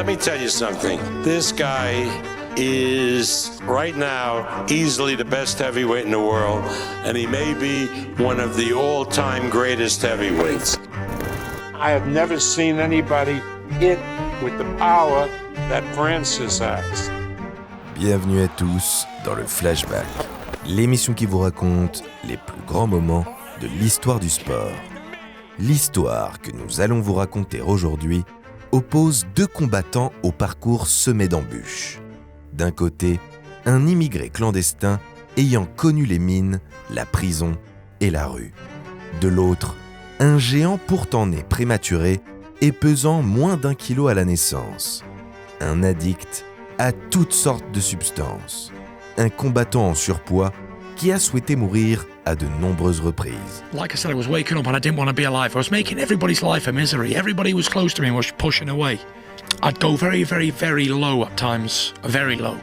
Let me tell you something. This guy is right now easily the best heavyweight in the world, and he may be one of the all-time greatest heavyweights. I have never seen anybody hit with the power that Francis has. Bienvenue à tous dans le Flashback, l'émission qui vous raconte les plus grands moments de l'histoire du sport. L'histoire que nous allons vous raconter aujourd'hui oppose deux combattants au parcours semé d'embûches. D'un côté, un immigré clandestin ayant connu les mines, la prison et la rue. De l'autre, un géant pourtant né prématuré et pesant moins d'1 kilo à la naissance. Un addict à toutes sortes de substances. Un combattant en surpoids qui a souhaité mourir à de nombreuses reprises. Like I said, I was waking up and I didn't want to be alive. I was making everybody's life a misery. Everybody who was close to me was pushing away. I'd go very, very, very low at times. Very low.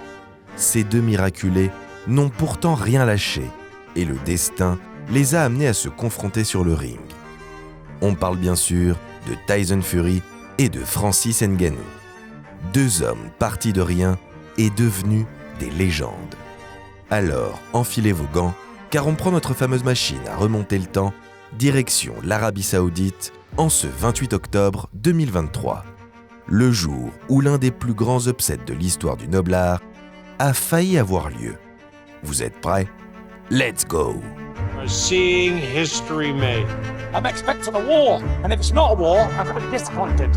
Ces deux miraculés n'ont pourtant rien lâché et le destin les a amenés à se confronter sur le ring. On parle bien sûr de Tyson Fury et de Francis Ngannou. Deux hommes partis de rien et devenus des légendes. Alors, enfilez vos gants, car on prend notre fameuse machine à remonter le temps, direction l'Arabie Saoudite, en ce 28 octobre 2023. Le jour où l'un des plus grands upsets de l'histoire du noble art a failli avoir lieu. Vous êtes prêts? Let's go! We're seeing history made. I'm expecting a war, and if it's not a war, I'm going to be disappointed.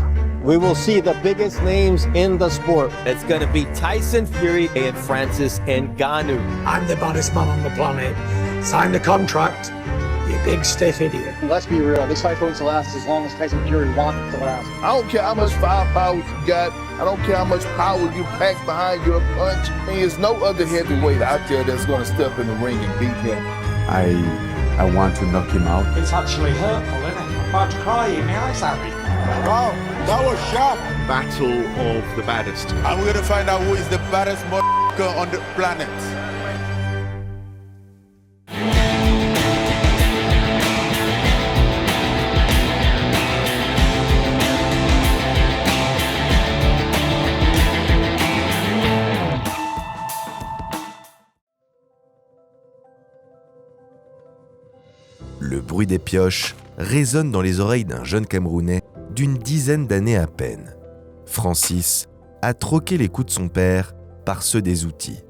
We will see the biggest names in the sport. It's going to be Tyson Fury and Francis Ngannou. I'm the baddest man on the planet. Sign the contract, you big stiff idiot. Let's be real, this fight's going to last as long as Tyson Fury wants it to last. I don't care how much firepower you got. I don't care how much power you pack behind your punch. I mean, there's no other heavyweight out there that's going to step in the ring and beat him. I want to knock him out. It's actually hurtful, isn't it? I'm about to cry in my eyes, Harry. Oh, that was sharp. Battle of the baddest. And we're going to find out who is the baddest motherfucker on the planet. Le bruit des pioches résonne dans les oreilles d'un jeune Camerounais d'une dizaine d'années à peine. Francis a troqué les coups de son père par ceux des outils.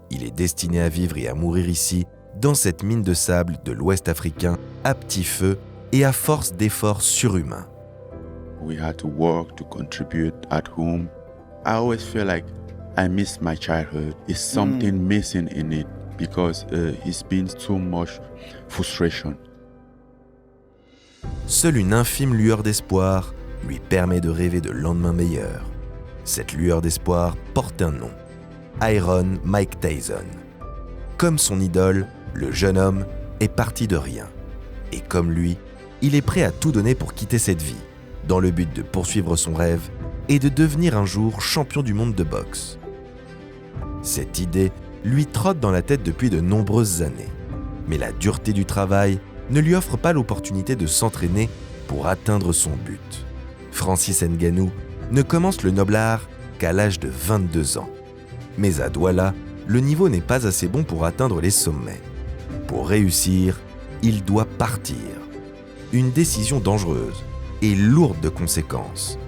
Il est destiné à vivre et à mourir ici, dans cette mine de sable de l'Ouest africain, à petit feu et à force d'efforts surhumains. We had to work to contribute at home. I always feel like I miss my childhood. There's something missing in it because it's been so much frustration. Seule une infime lueur d'espoir lui permet de rêver de lendemains meilleurs. Cette lueur d'espoir porte un nom, Iron Mike Tyson. Comme son idole, le jeune homme est parti de rien. Et comme lui, il est prêt à tout donner pour quitter cette vie, dans le but de poursuivre son rêve et de devenir un jour champion du monde de boxe. Cette idée lui trotte dans la tête depuis de nombreuses années. Mais la dureté du travail ne lui offre pas l'opportunité de s'entraîner pour atteindre son but. Francis Ngannou ne commence le noble art qu'à l'âge de 22 ans. Mais à Douala, le niveau n'est pas assez bon pour atteindre les sommets. Pour réussir, il doit partir. Une décision dangereuse et lourde de conséquences,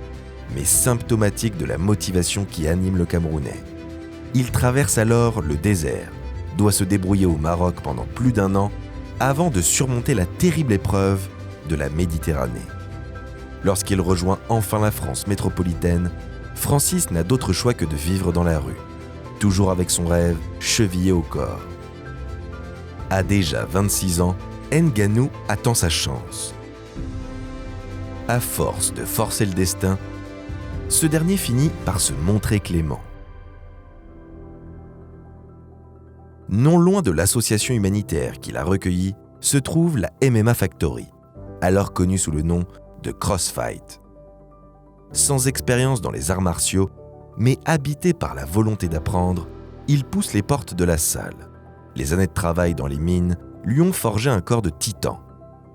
mais symptomatique de la motivation qui anime le Camerounais. Il traverse alors le désert, doit se débrouiller au Maroc pendant plus d'1 an avant de surmonter la terrible épreuve de la Méditerranée. Lorsqu'il rejoint enfin la France métropolitaine, Francis n'a d'autre choix que de vivre dans la rue, toujours avec son rêve chevillé au corps. À déjà 26 ans, Ngannou attend sa chance. À force de forcer le destin, ce dernier finit par se montrer clément. Non loin de l'association humanitaire qui l'a recueilli, se trouve la MMA Factory, alors connue sous le nom de CrossFight. Sans expérience dans les arts martiaux, mais habité par la volonté d'apprendre, il pousse les portes de la salle. Les années de travail dans les mines lui ont forgé un corps de titan,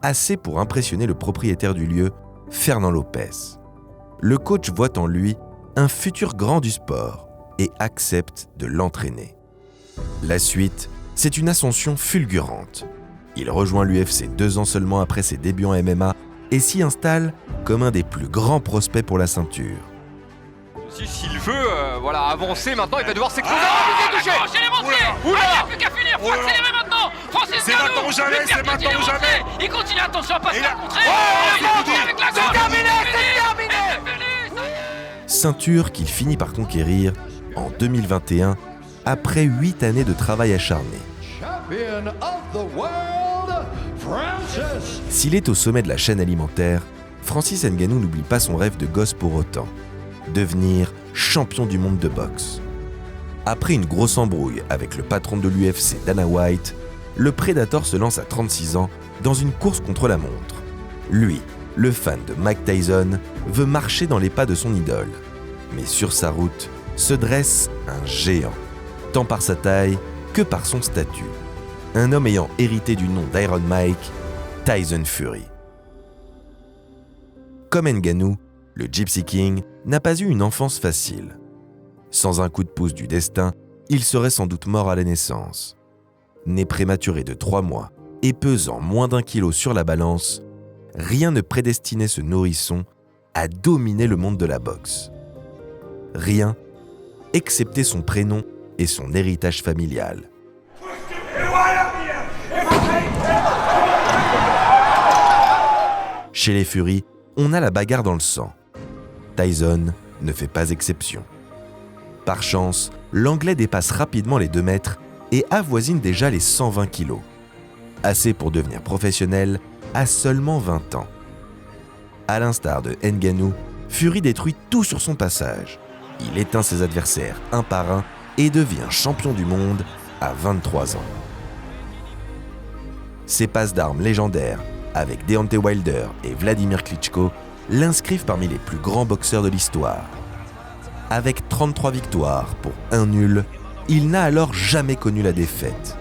assez pour impressionner le propriétaire du lieu, Fernand Lopez. Le coach voit en lui un futur grand du sport, et accepte de l'entraîner. La suite, c'est une ascension fulgurante. Il rejoint l'UFC 2 ans seulement après ses débuts en MMA et s'y installe comme un des plus grands prospects pour la ceinture. S'il veut avancer maintenant, il va devoir s'exposer. Il est monté. Il n'y a plus qu'à finir, faut accélérer maintenant. Francis c'est Ngannou, maintenant ou jamais, c'est maintenant ou jamais. Il continue, attention à pas se faire contrer. C'est terminé. Ceinture qu'il finit par conquérir en 2021 après 8 années de travail acharné. S'il est au sommet de la chaîne alimentaire, Francis Ngannou n'oublie pas son rêve de gosse pour autant, devenir champion du monde de boxe. Après une grosse embrouille avec le patron de l'UFC, Dana White, le Predator se lance à 36 ans dans une course contre la montre. Lui, le fan de Mike Tyson, veut marcher dans les pas de son idole. Mais sur sa route se dresse un géant, tant par sa taille que par son statut. Un homme ayant hérité du nom d'Iron Mike, Tyson Fury. Comme Ngannou, le Gypsy King n'a pas eu une enfance facile. Sans un coup de pouce du destin, il serait sans doute mort à la naissance. Né prématuré de 3 mois et pesant moins d'1 kilo sur la balance, rien ne prédestinait ce nourrisson à dominer le monde de la boxe. Rien, excepté son prénom et son héritage familial. Chez les Fury, on a la bagarre dans le sang. Tyson ne fait pas exception. Par chance, l'Anglais dépasse rapidement les 2 mètres et avoisine déjà les 120 kilos. Assez pour devenir professionnel à seulement 20 ans. À l'instar de Ngannou, Fury détruit tout sur son passage. Il éteint ses adversaires un par un et devient champion du monde à 23 ans. Ses passes d'armes légendaires avec Deontay Wilder et Vladimir Klitschko l'inscrivent parmi les plus grands boxeurs de l'histoire. Avec 33 victoires pour 1 nul, il n'a alors jamais connu la défaite.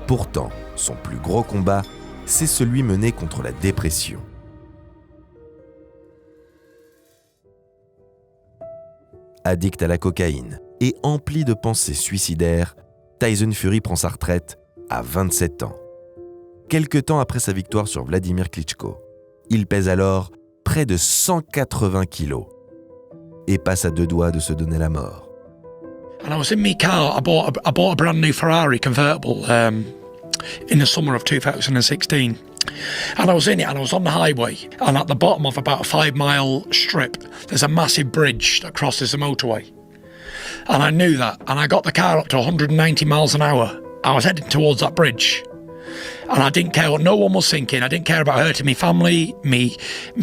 Pourtant, son plus gros combat, c'est celui mené contre la dépression. Addict à la cocaïne et empli de pensées suicidaires, Tyson Fury prend sa retraite à 27 ans. Quelque temps après sa victoire sur Vladimir Klitschko, il pèse alors près de 180 kilos et passe à 2 doigts de se donner la mort. And I was in my car. I bought a brand new Ferrari convertible in the summer of 2016. And I was in it and I was on the highway. And at the bottom of about a 5-mile strip, there's a massive bridge that crosses the motorway. And I knew that. And I got the car up to 190 miles an hour. I was heading towards that bridge. And I didn't care what no one was thinking. I didn't care about hurting my family, me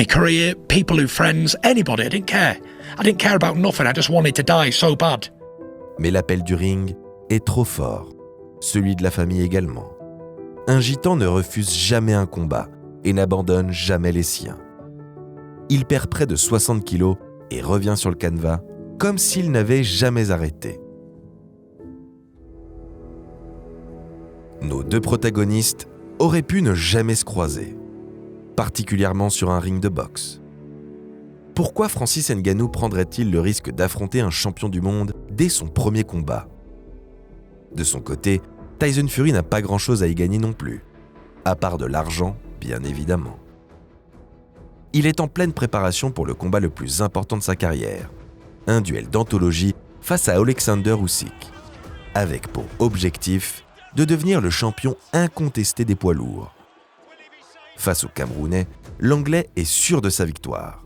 career, people who friends, anybody. I didn't care. I didn't care about nothing. I just wanted to die so bad. Mais l'appel du ring est trop fort. Celui de la famille également. Un gitan ne refuse jamais un combat et n'abandonne jamais les siens. Il perd près de 60 kilos et revient sur le canevas comme s'il n'avait jamais arrêté. Nos 2 protagonistes auraient pu ne jamais se croiser, particulièrement sur un ring de boxe. Pourquoi Francis Ngannou prendrait-il le risque d'affronter un champion du monde dès son premier combat ? De son côté, Tyson Fury n'a pas grand-chose à y gagner non plus, à part de l'argent, bien évidemment. Il est en pleine préparation pour le combat le plus important de sa carrière, un duel d'anthologie face à Alexander Usyk, avec pour objectif de devenir le champion incontesté des poids lourds. Face au Camerounais, l'Anglais est sûr de sa victoire,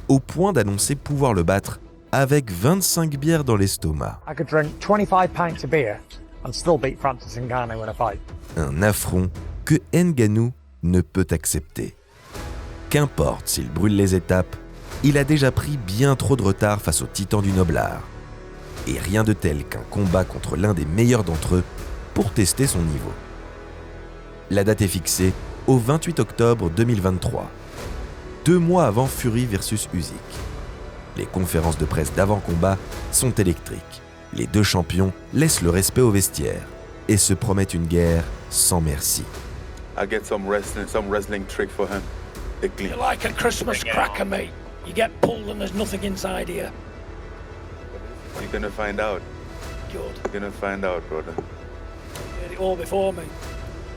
au point d'annoncer pouvoir le battre avec 25 bières dans l'estomac. I could drink 25 pints of beer and still beat Francis Ngannou in a fight. Un affront que Ngannou ne peut accepter. Qu'importe s'il brûle les étapes, il a déjà pris bien trop de retard face au titan du Noblard. Et rien de tel qu'un combat contre l'un des meilleurs d'entre eux pour tester son niveau. La date est fixée au 28 octobre 2023, 2 mois avant Fury versus Usyk. Les conférences de presse d'avant-combat sont électriques. Les 2 champions laissent le respect au vestiaire et se promettent une guerre sans merci. I get some wrestling trick for him. You're like a Christmas cracker, mate. You get pulled and there's nothing inside here. You're gonna find out. Good. You're gonna find out, brother. Did it all before me.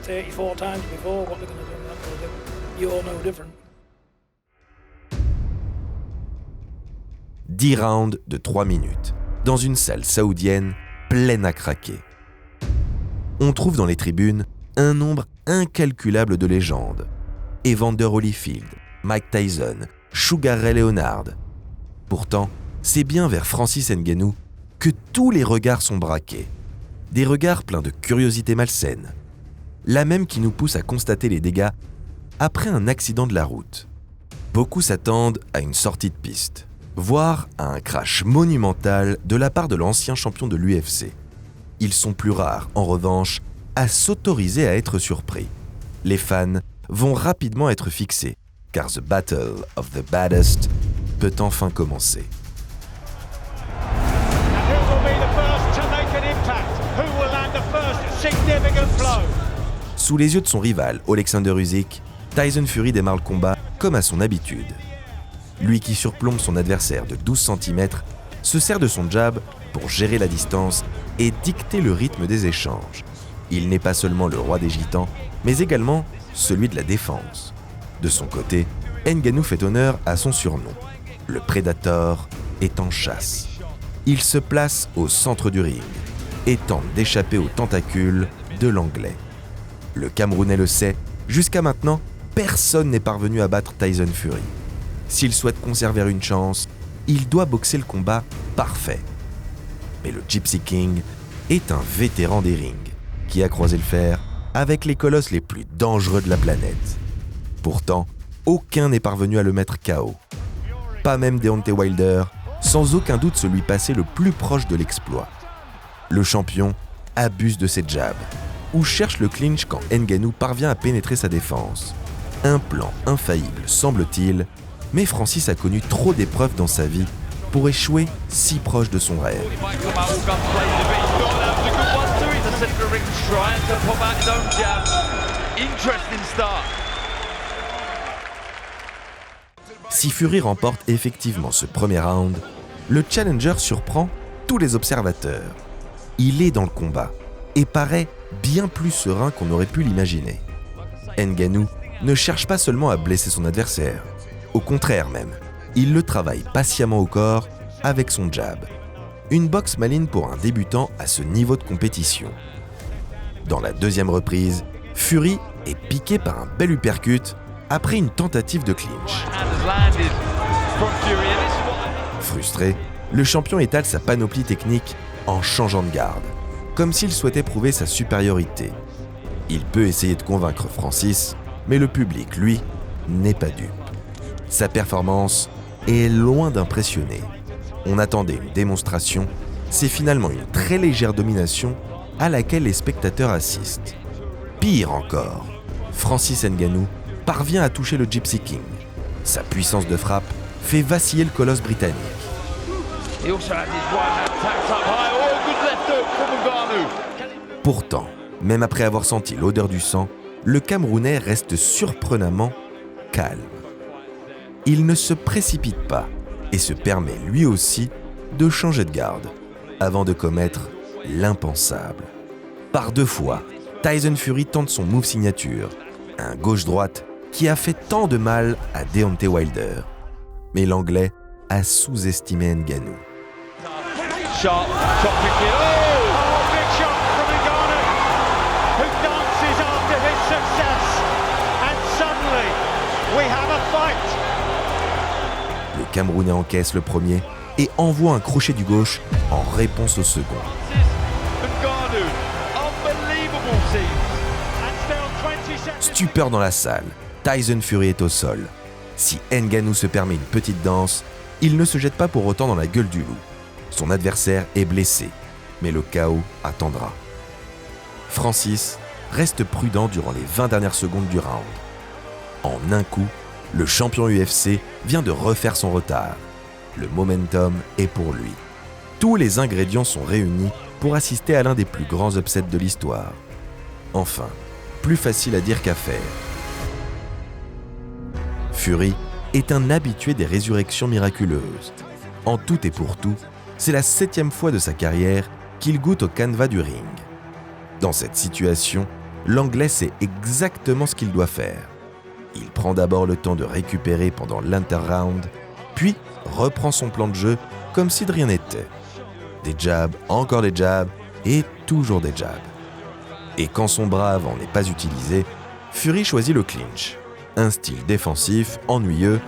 34 times before. What they're going to do, that will do. You're no different. 10 rounds de 3 minutes, dans une salle saoudienne pleine à craquer. On trouve dans les tribunes un nombre incalculable de légendes. Evander Holyfield, Mike Tyson, Sugar Ray Leonard. Pourtant, c'est bien vers Francis Ngannou que tous les regards sont braqués. Des regards pleins de curiosité malsaine. La même qui nous pousse à constater les dégâts après un accident de la route. Beaucoup s'attendent à une sortie de piste, voire à un crash monumental de la part de l'ancien champion de l'UFC. Ils sont plus rares, en revanche, à s'autoriser à être surpris. Les fans vont rapidement être fixés, car The Battle of the Baddest peut enfin commencer. Sous les yeux de son rival, Alexander Usyk, Tyson Fury démarre le combat comme à son habitude. Lui qui surplombe son adversaire de 12 cm se sert de son jab pour gérer la distance et dicter le rythme des échanges. Il n'est pas seulement le roi des gitans, mais également celui de la défense. De son côté, Ngannou fait honneur à son surnom. Le Predator est en chasse. Il se place au centre du ring et tente d'échapper aux tentacules de l'Anglais. Le Camerounais le sait, jusqu'à maintenant, personne n'est parvenu à battre Tyson Fury. S'il souhaite conserver une chance, il doit boxer le combat parfait. Mais le Gypsy King est un vétéran des rings, qui a croisé le fer avec les colosses les plus dangereux de la planète. Pourtant, aucun n'est parvenu à le mettre KO. Pas même Deontay Wilder, sans aucun doute celui passé le plus proche de l'exploit. Le champion abuse de ses jabs, ou cherche le clinch quand Ngannou parvient à pénétrer sa défense. Un plan infaillible, semble-t-il, mais Francis a connu trop d'épreuves dans sa vie pour échouer si proche de son rêve. Si Fury remporte effectivement ce premier round, le challenger surprend tous les observateurs. Il est dans le combat et paraît bien plus serein qu'on aurait pu l'imaginer. Ngannou ne cherche pas seulement à blesser son adversaire, au contraire même, il le travaille patiemment au corps avec son jab. Une boxe maligne pour un débutant à ce niveau de compétition. Dans la deuxième reprise, Fury est piqué par un bel uppercut après une tentative de clinch. Frustré, le champion étale sa panoplie technique en changeant de garde, comme s'il souhaitait prouver sa supériorité. Il peut essayer de convaincre Francis, mais le public, lui, n'est pas dupe. Sa performance est loin d'impressionner. On attendait une démonstration, c'est finalement une très légère domination à laquelle les spectateurs assistent. Pire encore, Francis Ngannou parvient à toucher le Gypsy King. Sa puissance de frappe fait vaciller le colosse britannique. Pourtant, même après avoir senti l'odeur du sang, le Camerounais reste surprenamment calme. Il ne se précipite pas et se permet lui aussi de changer de garde avant de commettre l'impensable. Par 2 fois, Tyson Fury tente son move signature, un gauche-droite qui a fait tant de mal à Deontay Wilder. Mais l'Anglais a sous-estimé Ngannou. Le Camerounais encaisse le premier et envoie un crochet du gauche en réponse au second. Stupeur dans la salle, Tyson Fury est au sol. Si Ngannou se permet une petite danse, il ne se jette pas pour autant dans la gueule du loup. Son adversaire est blessé, mais le chaos attendra. Francis reste prudent durant les 20 dernières secondes du round. En un coup, le champion UFC vient de refaire son retard. Le momentum est pour lui. Tous les ingrédients sont réunis pour assister à l'un des plus grands upsets de l'histoire. Enfin, plus facile à dire qu'à faire. Fury est un habitué des résurrections miraculeuses. En tout et pour tout, c'est la 7e fois de sa carrière qu'il goûte au canevas du ring. Dans cette situation, l'Anglais sait exactement ce qu'il doit faire. Il prend d'abord le temps de récupérer pendant l'inter-round, puis reprend son plan de jeu comme si de rien n'était. Des jabs, encore des jabs, et toujours des jabs. Et quand son bras avant n'est pas utilisé, Fury choisit le clinch. Un style défensif, ennuyeux,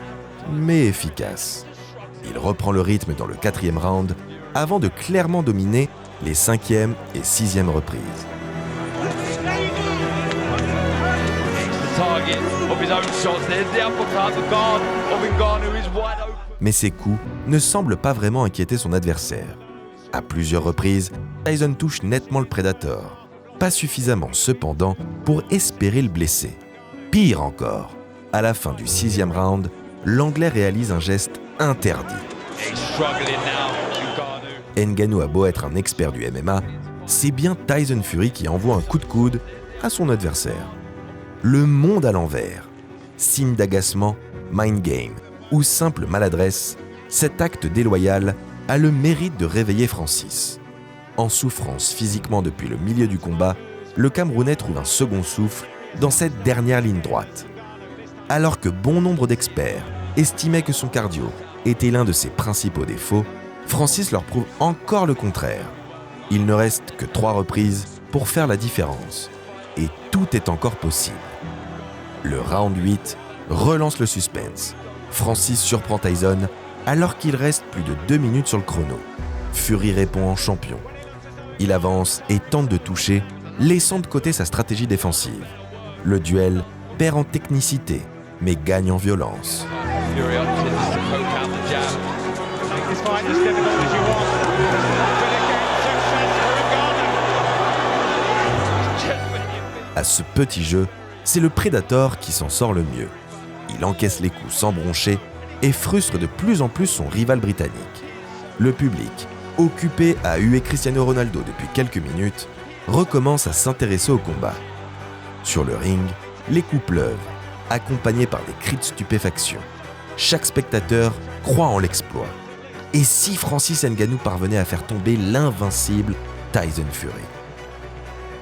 mais efficace. Il reprend le rythme dans le 4e round, avant de clairement dominer les 5e et 6e reprises. Mais ses coups ne semblent pas vraiment inquiéter son adversaire. À plusieurs reprises, Tyson touche nettement le Predator. Pas suffisamment cependant pour espérer le blesser. Pire encore, à la fin du 6e round, l'Anglais réalise un geste interdit. Ngannou a beau être un expert du MMA, c'est bien Tyson Fury qui envoie un coup de coude à son adversaire. Le monde à l'envers. Signe d'agacement, mind game ou simple maladresse, cet acte déloyal a le mérite de réveiller Francis. En souffrance physiquement depuis le milieu du combat, le Camerounais trouve un second souffle dans cette dernière ligne droite. Alors que bon nombre d'experts estimaient que son cardio était l'un de ses principaux défauts, Francis leur prouve encore le contraire. Il ne reste que 3 reprises pour faire la différence. Et tout est encore possible. Le round 8 relance le suspense. Francis surprend Tyson alors qu'il reste plus de 2 minutes sur le chrono. Fury répond en champion. Il avance et tente de toucher, laissant de côté sa stratégie défensive. Le duel perd en technicité, mais gagne en violence. À ce petit jeu, c'est le Predator qui s'en sort le mieux. Il encaisse les coups sans broncher et frustre de plus en plus son rival britannique. Le public, occupé à huer Cristiano Ronaldo depuis quelques minutes, recommence à s'intéresser au combat. Sur le ring, les coups pleuvent, accompagnés par des cris de stupéfaction. Chaque spectateur croit en l'exploit. Et si Francis Ngannou parvenait à faire tomber l'invincible Tyson Fury?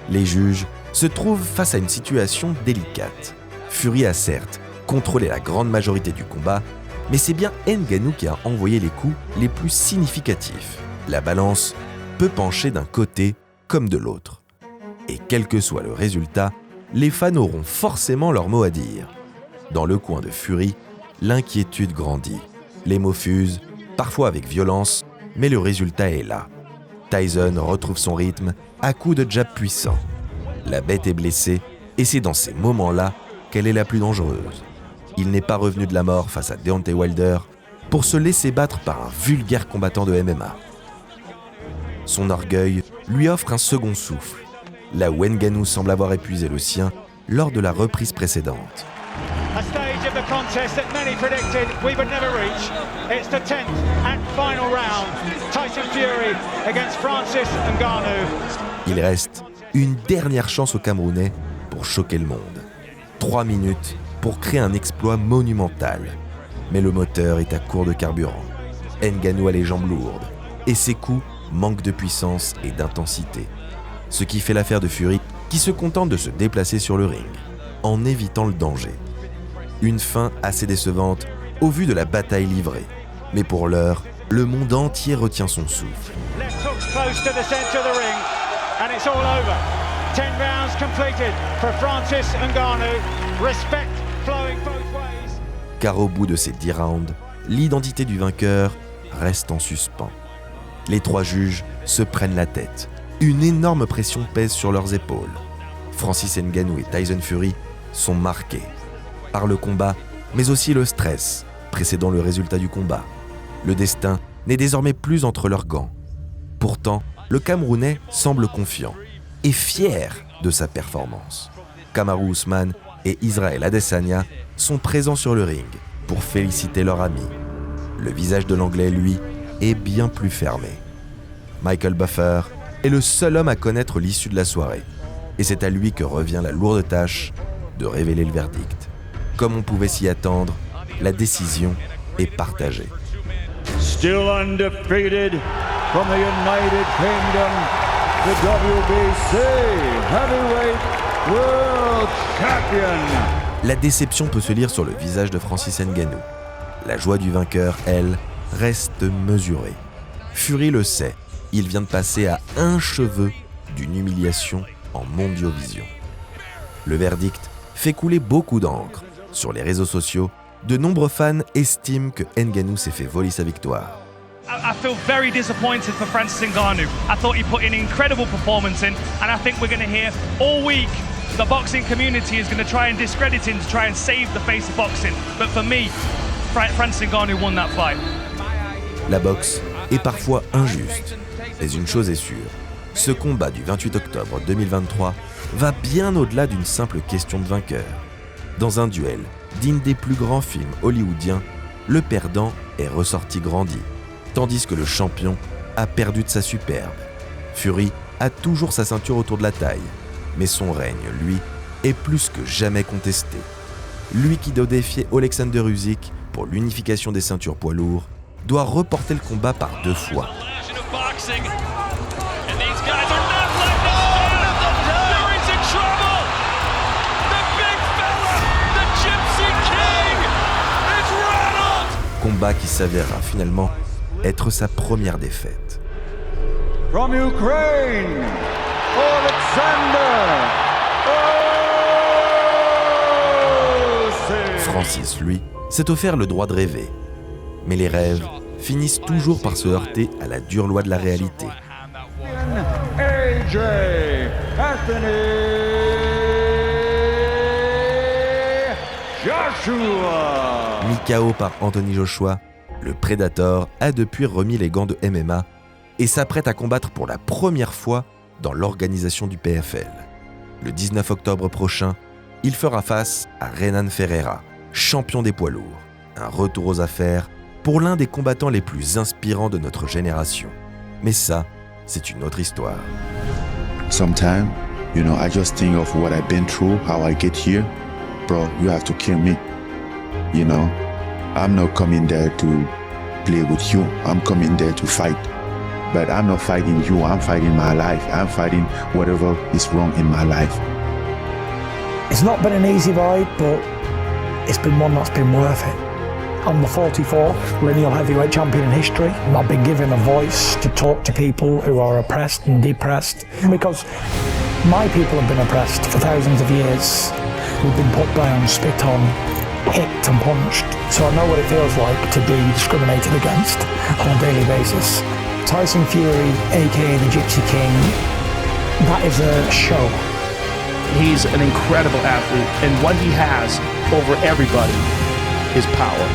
Les juges se trouvent face à une situation délicate. Fury a certes contrôlé la grande majorité du combat, mais c'est bien Ngannou qui a envoyé les coups les plus significatifs. La balance peut pencher d'un côté comme de l'autre. Et quel que soit le résultat, les fans auront forcément leur mot à dire. Dans le coin de Fury, l'inquiétude grandit. Les mots fusent, parfois avec violence, mais le résultat est là. Tyson retrouve son rythme à coups de jab puissants. La bête est blessée et c'est dans ces moments-là qu'elle est la plus dangereuse. Il n'est pas revenu de la mort face à Deontay Wilder pour se laisser battre par un vulgaire combattant de MMA. Son orgueil lui offre un second souffle, là où Ngannou semble avoir épuisé le sien lors de la reprise précédente. A stage of the contest that many predicted we would never reach. It's the 10th and final round. Tyson Fury against Francis Ngannou. Il reste une dernière chance aux Camerounais pour choquer le monde. 3 minutes pour créer un exploit monumental. Mais le moteur est à court de carburant. Ngannou a les jambes lourdes et ses coups manquent de puissance et d'intensité. Ce qui fait l'affaire de Fury qui se contente de se déplacer sur le ring en évitant le danger. Une fin assez décevante au vu de la bataille livrée. Mais pour l'heure, le monde entier retient son souffle. Car au bout de ces 10 rounds, l'identité du vainqueur reste en suspens. Les 3 juges se prennent la tête. Une énorme pression pèse sur leurs épaules. Francis Ngannou et Tyson Fury sont marqués par le combat, mais aussi le stress précédant le résultat du combat. Le destin n'est désormais plus entre leurs gants. Pourtant, le Camerounais semble confiant et fier de sa performance. Kamaru Usman et Israel Adesanya sont présents sur le ring pour féliciter leur ami. Le visage de l'Anglais, lui, est bien plus fermé. Michael Buffer est le seul homme à connaître l'issue de la soirée, et c'est à lui que revient la lourde tâche de révéler le verdict. Comme on pouvait s'y attendre, la décision est partagée. Still undefeated, from the United Kingdom, the WBC Heavyweight World Champion. La déception peut se lire sur le visage de Francis Ngannou. La joie du vainqueur, elle, reste mesurée. Fury le sait, il vient de passer à un cheveu d'une humiliation en mondiovision. Le verdict fait couler beaucoup d'encre. Sur les réseaux sociaux, de nombreux fans estiment que Ngannou s'est fait voler sa victoire. I feel very disappointed for Francis Ngannou. I thought he put an incredible performance in, and I think we're going to hear all week the boxing community is going to try and discredit him to try and save the face of boxing. But for me, Francis Ngannou won that fight. La boxe est parfois injuste, mais une chose est sûre, ce combat du 28 octobre 2023 va bien au-delà d'une simple question de vainqueur. Dans un duel digne des plus grands films hollywoodiens, le perdant est ressorti grandi, tandis que le champion a perdu de sa superbe. Fury a toujours sa ceinture autour de la taille, mais son règne, lui, est plus que jamais contesté. Lui qui doit défier Alexander Usyk pour l'unification des ceintures poids lourds, doit reporter le combat par 2 fois. Combat qui s'avérera finalement être sa première défaite. From Ukraine, Alexander Usyk. Francis, lui, s'est offert le droit de rêver. Mais les rêves finissent toujours par se heurter à la dure loi de la réalité. AJ Anthony Joshua. Mis KO par Anthony Joshua, le Predator a depuis remis les gants de MMA et s'apprête à combattre pour la première fois dans l'organisation du PFL. Le 19 octobre prochain, il fera face à Renan Ferreira, champion des poids lourds. Un retour aux affaires pour l'un des combattants les plus inspirants de notre génération. Mais ça, c'est une autre histoire. Sometimes, I just think of what I've been through, how I get here. Bro, you have to kill me. I'm not coming there to play with you. I'm coming there to fight. But I'm not fighting you. I'm fighting my life. I'm fighting whatever is wrong in my life. It's not been an easy ride, but it's been one that's been worth it. I'm the 44th lineal heavyweight champion in history. I've been given a voice to talk to people who are oppressed and depressed because my people have been oppressed for thousands of years. We've been put down, spit on, hit and punched. So I know what it feels like to be discriminated against on a daily basis. Tyson Fury, aka the Gypsy King, that is a show. He's an incredible athlete, and what he has over everybody is power.